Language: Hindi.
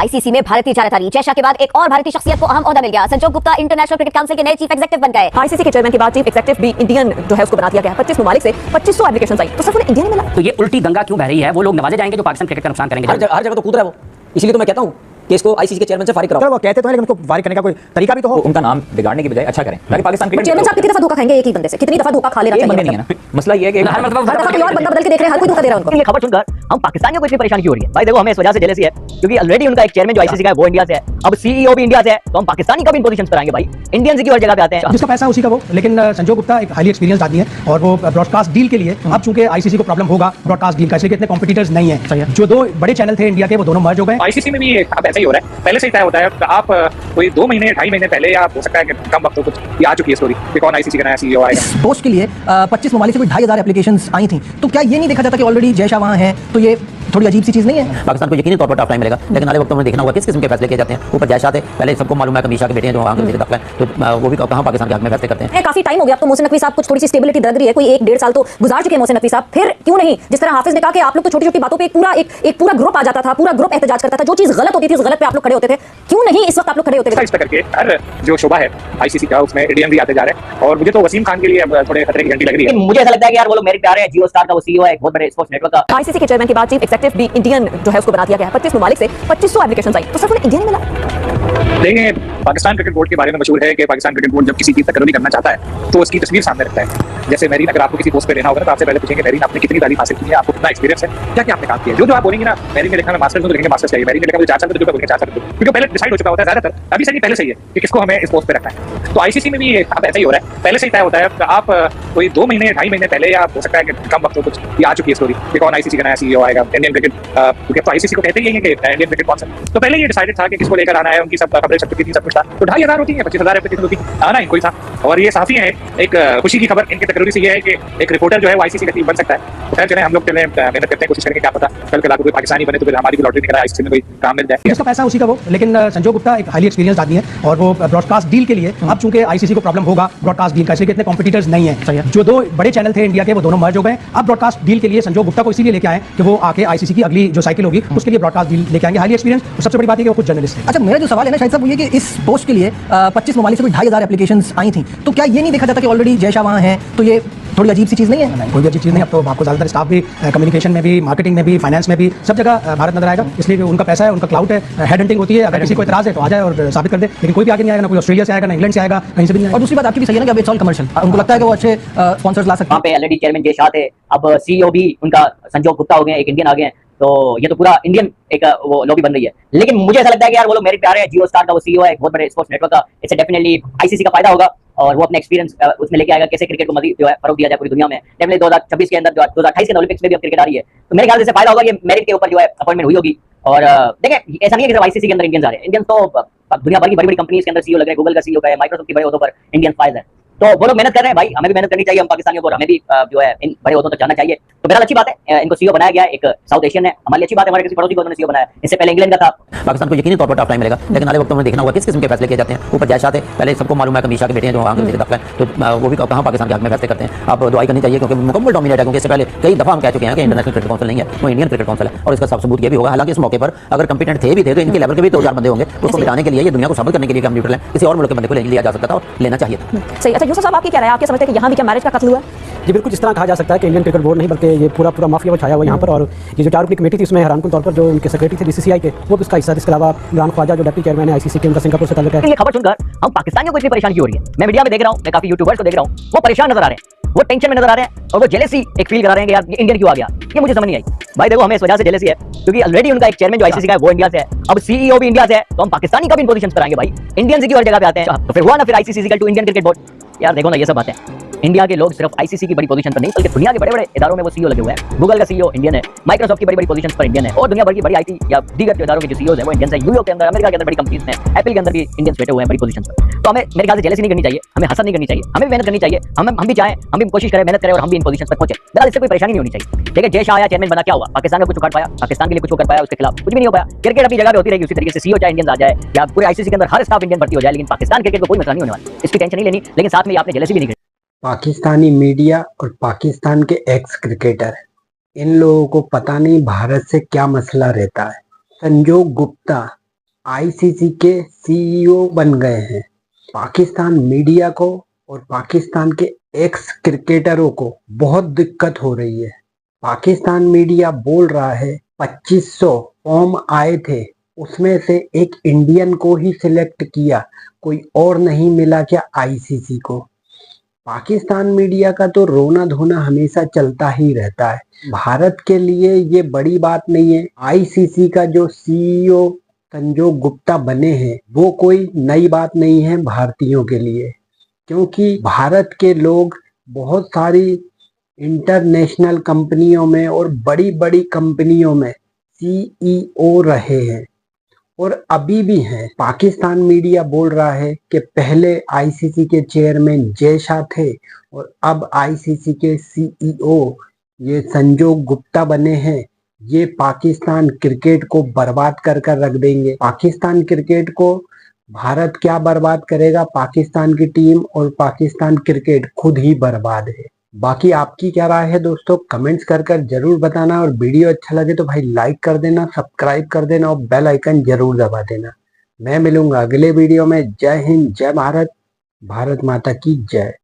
आईसीसी में भारतीय चाराधारी जयशाह के बाद एक और भारतीय शख्सियत को अहम ओहदा मिल गया। संजोग गुप्ता इंटरनेशनल क्रिकेट काउंसिल के नए चीफ एग्जीक्यूटिव बन गए। आईसीसी के चेयरमैन के बाद चीफ एग्जीक्यूटिव भी इंडियन जो है उसको बना दिया गया। 25 ममालिक से 2500 एप्लीकेशंस आई, तो सिर्फ उन्हें इंडिया में मिला। तो ये उल्टी गंगा क्यों बह रही है? वो लोग नवाजे जाएंगे जो पाकिस्तान क्रिकेट का नुकसान करेंगे। हर जगह तो कूद रहा है वो, इसलिए तो मैं कहता हूँ कि इसको आईसीसी के चेयरमैन से फारिग कराओ। वो कहते तो हैं, लेकिन उसको फारिग करने का कोई तरीका भी तो हो। उनका नाम बिगाड़ने की बजाय अच्छा करें, ताकि पाकिस्तान क्रिकेट चेयरमैन साहब कितनी दफा धोखा खाएंगे एक ही बंदे से? कितनी दफा धोखा खा लेना चाहिए? नहीं है ना, मसला ये है कि हर मतलब हर दफा कोई और बंदा बदल के देख रहे हैं, हर कोई धोखा दे रहा है उनको। ये खबर सुनकर हम पाकिस्तानियों को इतनी परेशानी क्यों हो रही है? भाई देखो, हमें इस वजह से जेलसी है क्योंकि ऑलरेडी उनका एक चेयरमैन जो आईसीसी का है वो इंडिया से है, अब सीईओ भी इंडिया से है, तो हम पाकिस्तानी का भी इन पोजीशंस पर आएंगे भाई। इंडियंस की और जगह पे आते हैं जिसका पैसा उसी का वो। लेकिन संजोग गुप्ता एक हाईली एक्सपीरियंस आदमी है और वो ब्रॉडकास्ट डील के लिए, अब चूंकि आईसीसी को प्रॉब्लम होगा ब्रॉडकास्ट डील का, इसलिए इतने कॉम्पिटिटर्स नहीं है। जो दो बड़े चैनल थे इंडिया के वो दोनों मर्ज हो गए। आईसीसी में भी अब ऐसा ही हो रहा है, पहले से ही तय होता है। आप कोई 2 महीने 2.5 महीने पहले, या हो सकता है कि कम वक्त हो, कुछ ये आ चुकी है स्टोरी कि कौन आईसीसी का नया सीईओ आएगा। इस पोस्ट के लिए 25 ममालिक से कोई 2500 एप्लीकेशंस आई थी, तो क्या ये नहीं देखा जाता कि ऑलरेडी जयशाह वहां है? तो ये थोड़ी अजीब सी चीज नहीं है? पाकिस्तान को यकीनी तौर पर टफ टाइम मिलेगा, लेकिन आने वक्त में देखना होगा किस किस्म के फैसले किए जाते हैं। ऊपर जयशाह थे, पहले सबको मालूम है कमीशा के बेटे हैं जो आगे दाखिल है, तो वो भी कहां पाकिस्तान के हक में फैसले करते हैं। काफी टाइम हो गया, अब तो मोहसिन नकवी साहब कुछ थोड़ी सी स्टेबिलिटी लग रही है, कोई 1-1.5 साल तो गुजार चुके हैं मोहसिन नकवी साहब। फिर क्यों नहीं, जिस तरह हाफिज ने कहा कि आप लोग तो छोटी-छोटी बातों पे एक पूरा ग्रुप आ जाता था, पूरा ग्रुप एहतजाज करता था, जो चीज गलत होती थी उस गलत पे आप लोग खड़े होते थे, क्यों नहीं इस वक्त आप लोग खड़े होते थे? इस तरह करके हर जो शोबा है आईसीसी का, उसमें इंडियन भी आते जा रहे हैं, और मुझे तो वसीम खान के लिए अब थोड़े खतरे की घंटी लग रही है। मुझे ऐसा लगता है कि यार वो लोग मेरे प्यारे हैं। जियो स्टार का वो सीईओ है, एक बहुत बड़े स्पोर्ट्स नेटवर्क का। आईसीसी के चेयरमैन के बाद चीफ एग्जीक्यूटिव भी इंडियन जो है उसको बना दिया गया। 25 ममालिक से 2500 एप्लीकेशंस आई, तो सिर्फ उन्हें इंडिया में मिला। देखिए, पाकिस्तान क्रिकेट बोर्ड के बारे में मशहूर है कि पाकिस्तान क्रिकेट बोर्ड जब किसी की तकरीर करना चाहता है तो उसकी तस्वीर सामने रखता है। जैसे मेरीन, अगर आपको किसी पोस्ट पे लेना होगा तो आपसे पहले पूछेंगे मेरीन आपने कितनी तालीम हासिल की है, आपको कितना एक्सपीरियंस है, क्या क्या आपने काम किया है। जो आप बोलेंगे ना, मेरीन ने लिखा मैं मास्टर्स में, लिखेंगे मास्टर्स चाहिए, मेरीन ने लिखा मुझे 4 साल तो बोलेंगे 4 साल, क्योंकि पहले डिसाइड हो चुका होता है ज्यादातर। अभी से नहीं, पहले से ही है कि किसको हमें इस पोस्ट पे रखना है। तो आईसीसी में भी अब ऐसा ही हो रहा है, पहले से ही तय होता है। आप कोई 2 महीने 2.5 महीने पहले, या हो सकता है कि कम वक्त हो, कुछ ये आ चुकी है स्टोरी कि कौन आईसीसी का नया सीईओ आएगा इंडियन क्रिकेट, क्योंकि तो आईसीसी को कहते ही है कि इंडियन क्रिकेट कौंसिल। तो पहले ये डिसाइडेड था कि किसको लेकर आना है, उनकी सब खबरें सब चुकी थी, सब कुछ था। तो 2,500 होती है, 25,000 एप्लीकेशन होती, आना इनको ही था। और ये साफी है, एक खुशी की खबर इनकी तकरीर से ये है कि एक रिपोर्टर जो है वो आईसीसी का चीफ बन सकता है। खैर चलें, हम लोग चलें मेहनत करते हैं, कोशिश करेंगे, क्या पता कल कल कोई पाकिस्तानी बने तो फिर हमारी भी लॉटरी निकला, आईसीसी में कोई काम मिल जाए। जिसका पैसा उसी का वो। लेकिन संजोग गुप्ता एक हाईली एक्सपीरियंस आदमी है और वो ब्रॉडकास्ट डील के लिए, अब चूंकि आईसीसी को प्रॉब्लम होगा ब्रॉडकास्ट डील का, इसलिए इतने कॉम्पिटिटर्स नहीं है। जो दो बड़े चैनल थे इंडिया के वो दोनों मर्ज हो गए। अब ब्रॉडकास्ट डील के लिए संजोग गुप्ता को इसीलिए लेके आए कि वो आके आईसीसी की अगली जो साइकिल होगी उसके लिए ब्रॉडकास्ट डील लेके आएंगे। हाईली एक्सपीरियंस, सबसे बड़ी बात है कि वो खुद जर्नलिस्ट है। अच्छा, मेरा जो सवाल है ना शायद साहब, वो ये कि इस पोस्ट के लिए 25 ममालिक से कोई 2500 एप्लीकेशंस आई थी, तो क्या ये नहीं देखा जाता कि ऑलरेडी जयशाह वहां है? तो ये थोड़ी अजीब सी चीज नहीं है? कोई भी अजीब चीज नहीं। अब तो आपको ज्यादातर स्टाफ भी कम्युनिकेशन में भी, मार्केटिंग में भी, फाइनेंस में भी, सब जगह भारत नजर आएगा, इसलिए उनका पैसा है, उनका क्लाउड है, हेड हंटिंग होती है। अगर किसी को इतराज है तो आ जाए और साबित कर दे, लेकिन कोई भी आगे नहीं आएगा, ना कोई ऑस्ट्रेलिया से आएगा, ना इंग्लैंड से आएगा, कहीं से भी नहीं। और दूसरी बात आपकी भी सही है ना कि अब इट्स ऑल कमर्शियल, उनको लगता है कि वो अच्छे स्पॉन्सर्स ला सकते हैं। वहाँ पे ऑलरेडी चेयरमैन जयशाह थे, अब सीईओ भी उनका संजोग गुप्ता हो गए, एक इंडियन आ गए हैं, तो ये तो पूरा इंडियन एक वो लॉबी बन रही है। लेकिन मुझे ऐसा लगता है कि यार वो लोग मेरे प्यारे हैं। जियो स्टार का वो सीईओ है, एक बहुत बड़े स्पोर्ट्स नेटवर्क का, इससे डेफिनेटली आईसीसी का फायदा होगा और वो अपने एक्सपीरियंस उसमें लेके आएगा, कैसे क्रिकेट को मजीद जो है फरोग दिया जाए पूरी दुनिया में। डेफिनेटली 2026 के अंदर, 2028 के ओलंपिक्स में भी अब क्रिकेट आ रही है, तो मेरे ख्याल से फायदा होगा कि मेरिट के ऊपर जो है अपॉइंटमेंट हुई होगी। और देखिए, ऐसा नहीं है कि सिर्फ आईसीसी के अंदर इंडियंस आ रहे हैं, इंडियंस तो दुनिया भर की बड़ी बड़ी कंपनीज के अंदर सीईओ लग रहे हैं, गूगल का सीईओ का है, माइक्रोसॉफ्ट के बड़े ओहदों पर इंडियन फाइज है। तो वो लोग मेहनत कर रहे हैं भाई, हमें भी मेहनत करनी चाहिए, हम पाकिस्तानियों को, हमें भी जो है इन बड़े ओहदों तक जाना चाहिए। तो बहरहाल अच्छी बात है, इनको सीईओ बनाया गया, एक साउथ एशियन है, हमारे लिए अच्छी बात है, हमारे किसी पड़ोसी को उन्होंने सीईओ बनाया, इससे पहले इंग्लैंड का था। पाकिस्तान को यकीनी तौर पर टफ टाइम मिलेगा, लेकिन आने वक्त में देखना होगा किस किस्म के फैसले किए जाते हैं। ऊपर जयशाह थे, पहले सबको मालूम है कमीशा के बेटे हैं जो आगे दाखिल है, तो वो भी कहां पाकिस्तान के हक में फैसले करते हैं। आप दुआई करनी चाहिए, क्योंकि मुकम्मल डोमिनेट है, क्योंकि इससे पहले कई दफा हम कह चुके हैं कि इंटरनेशनल क्रिकेट काउंसिल नहीं है, वो इंडियन क्रिकेट काउंसिल है। और इसका सब सबूत ये भी होगा, हालांकि इस मौके पर अगर कंपिटेंट थे भी थे तो इनके लेवल के भी 2-4 बंदे होंगे, उसको मिटाने के लिए, ये दुनिया को साबित करने के लिए हम न्यूट्रल हैं, किसी और मुल्क के बंदे को लिया जा सकता था और लेना चाहिए था। सही। अच्छा यूसुफ साहब, आपकी क्या राय है? आपके समझते हैं कि यहाँ भी क्या मैरिज का कत्ल हुआ है? जी बिल्कुल, जिस तरह कहा जा सकता है कि इंडियन क्रिकेट बोर्ड नहीं बल्कि ये पूरा माफिया वो छाया हुआ यहाँ पर। और ये जो 4 रुपये कमेटी थी उसमें हैरानकुन तौर पर जो उनके सेक्रेटरी थे बीसीसीआई के, वो भी उसका हिस्सा। इसके अलावा इमरान ख्वाजा जो डिप्टी चेयरमैन है आईसीसी के, उनका सिंगापुर से ताल्लुक है। ये खबर सुनकर हम पाकिस्तानियों को इतनी परेशानी क्यों हो रही है? मैं मीडिया में देख रहा हूँ, मैं काफी यूट्यूबर्स को देख रहा हूँ, वो परेशान नजर आ रहे हैं, वो टेंशन में नजर आ रहे हैं, और वो जेलेसी एक फील करा रहे हैं कि यार ये इंडियन क्यों आ गया। ये मुझे समझ नहीं आई भाई। देखो, हमें इस वजह से जेलेसी है क्योंकि ऑलरेडी उनका एक चेयरमैन जो आईसीसी का है वो इंडिया से है, अब सीईओ भी इंडिया से है, तो हम पाकिस्तानी का भी इन पोजीशंस पर आएंगे भाई। इंडियंस की और जगह पे आते हैं, तो फिर हुआ ना फिर ICC to Indian cricket board. यार देखो ना, ये सब बातें, इंडिया के लोग सिर्फ आईसीसी की बड़ी पोजीशन पर नहीं बल्कि दुनिया के बड़े बड़े इदारों में वो सीईओ लगे हुए हैं। गूगल का सीईओ इंडियन है, माइक्रोसॉफ्ट की बड़ी बड़ी पोजीशंस पर इंडियन है, और दुनिया भर की बड़ी आईटी या दीगर जो इदारों के जो सीईओ है वो इंडियन है। यूएस के अंदर, अमेरिका के अंदर बड़ी कंपनीज हैं, एप्पल के अंदर भी इंडियंस बैठे हुए हैं बड़ी पोजीशन पर। तो हमें मेरे ख्याल से जेलसी नहीं करनी चाहिए, हमें हसद नहीं करनी चाहिए, हमें भी मेहनत करनी चाहिए। हम भी चाहें, हम भी कोशिश करें, मेहनत करें और हम भी इन पोजीशन पर पहुंचे। बहरहाल इससे कोई परेशानी नहीं होनी चाहिए। ठीक है, जयशाह आया, चेयरमैन बना, क्या हुआ? पाकिस्तान का कुछ उखाड़ पाया? पाकिस्तान के लिए कुछ कर पाया? उसके खिलाफ कुछ भी नहीं हो पाया। क्रिकेट अपनी जगह पे होती रहेगी उसी तरीके से, सीईओ चाहे इंडियन आ जाए या पूरे आईसीसी के अंदर हर स्टाफ इंडियन भर्ती हो जाए, लेकिन पाकिस्तान क्रिकेट को कोई मसला नहीं होने वाला, इसकी टेंशन नहीं लेनी। लेकिन साथ में आपने जेलसी भी नहीं करनी। पाकिस्तानी मीडिया और पाकिस्तान के एक्स क्रिकेटर, इन लोगों को पता नहीं भारत से क्या मसला रहता है। संजोग गुप्ता आईसीसी के सीईओ बन गए हैं। पाकिस्तान मीडिया को और पाकिस्तान के एक्स क्रिकेटरों को बहुत दिक्कत हो रही है। पाकिस्तान मीडिया बोल रहा है 2500 फॉर्म आए थे, उसमें से एक इंडियन को ही सिलेक्ट किया, कोई और नहीं मिला क्या आईसीसी को। पाकिस्तान मीडिया का तो रोना धोना हमेशा चलता ही रहता है। भारत के लिए ये बड़ी बात नहीं है। आईसीसी का जो सीईओ संजोग गुप्ता बने हैं वो कोई नई बात नहीं है भारतीयों के लिए, क्योंकि भारत के लोग बहुत सारी इंटरनेशनल कंपनियों में और बड़ी बड़ी कंपनियों में सीईओ रहे हैं और अभी भी हैं। पाकिस्तान मीडिया बोल रहा है कि पहले आईसीसी के चेयरमैन जय शाह थे और अब आईसीसी के सीईओ ये संजोग गुप्ता बने हैं। ये पाकिस्तान क्रिकेट को बर्बाद कर कर रख देंगे। पाकिस्तान क्रिकेट को भारत क्या बर्बाद करेगा, पाकिस्तान की टीम और पाकिस्तान क्रिकेट खुद ही बर्बाद है। बाकी आपकी क्या राय है दोस्तों, कमेंट्स कर कर जरूर बताना। और वीडियो अच्छा लगे तो भाई लाइक कर देना, सब्सक्राइब कर देना और बेल आइकन जरूर दबा देना। मैं मिलूंगा अगले वीडियो में। जय हिंद, जय भारत, भारत माता की जय।